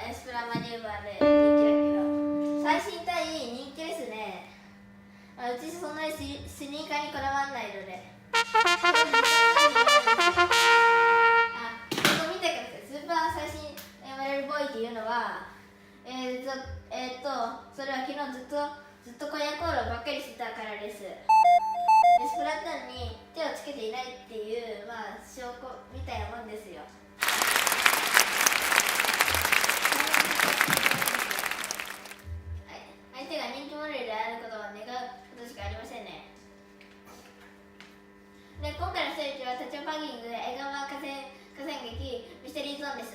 エスプラマニューバーで人気だけど、最新対人気ですね。うちそんなにスニーカーにこだわらないので。ここ見てください。スーパー最新エマレルボーイっていうのは、それは昨日ずっとコヤコールばっかりしてたからです。スプラトゥーンに手をつけていないっていう、証拠みたいなもんですよ。相手が人気モデルであることを願うことしかありませんね。で、今回のステージはタッチパーキングで江川河川劇ミステリーゾーンです。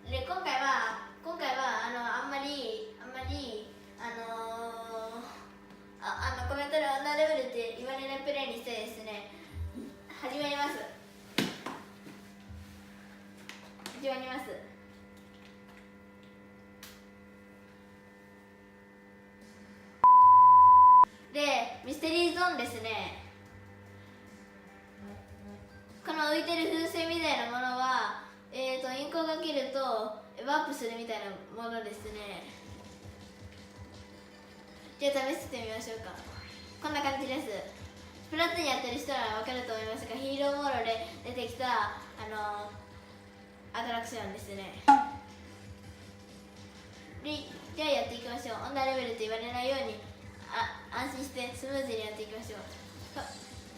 で、今回はあんまりコメントで女レベルって言われないプレイにしてですね、始まります。で、ミステリーゾーンですね。この浮いてる風船みたいなものは、インクをかけるとワープするみたいなものですね。じゃあ試してみましょうか。こんな感じです。スプラトゥーンやってる人ならわかると思いますが、ヒーローモードで出てきたアトラクションですね。じゃあやっていきましょう。女レベルと言われないように安心してスムーズにやっていきましょう。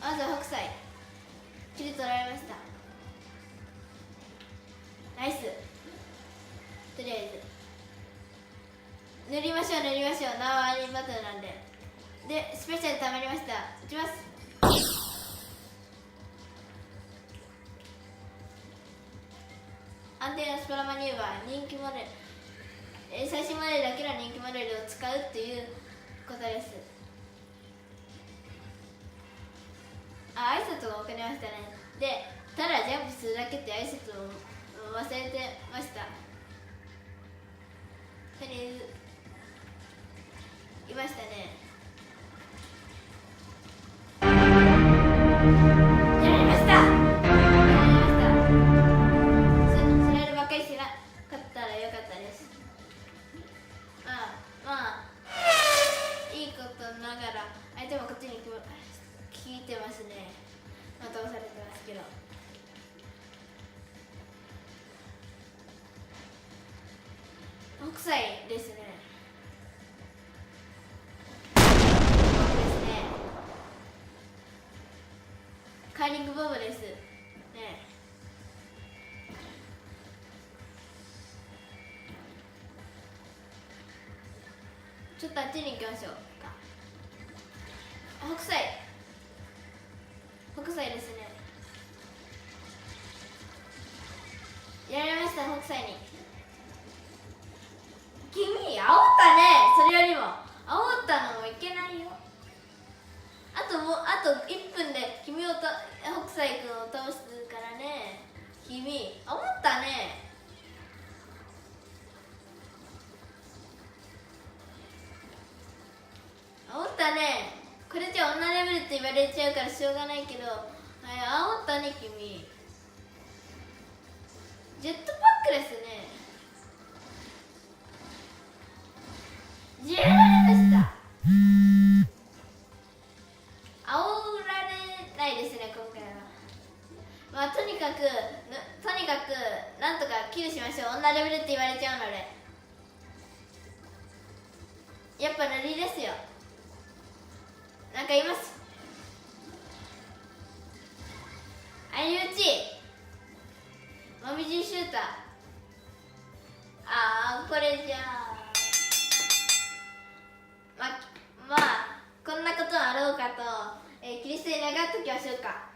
まずは北斎、切り取られました。ナイス。とりあえず塗りましょう。縄張りバトルなんで。で、スペシャル溜まりました。打ちます。安定のスパラマニューバー、人気モデル、最新モデルだけの人気モデルを使うっていうことです。挨拶が遅れましたね。で、ただジャンプするだけって挨拶を忘れてました。とりあえずいましたね。やられました。そればっかりしなかったらよかったです。いいことながら相手もこっちに聞いてますね。倒されてますけど。北斎ですね。カーリングボブですね。ちょっとあっちに行きましょうか。北斎ですね。やられました。北斎に。君煽ったね。それよりも煽ったのもいけないよ。あと1分で君を北斎君を倒すからね。君煽ったね。これじゃ女レベルって言われちゃうからしょうがないけど、煽ったね君。ジェットパックですね。やられました。煽られないですね今回は。とにかくなんとかキルしましょう。女レベルって言われちゃうので。やっぱ塗りですよ。なんかいます。相打ちもみじシューター。これじゃあこんなことあろうかと、キリストに願っておきましょうか。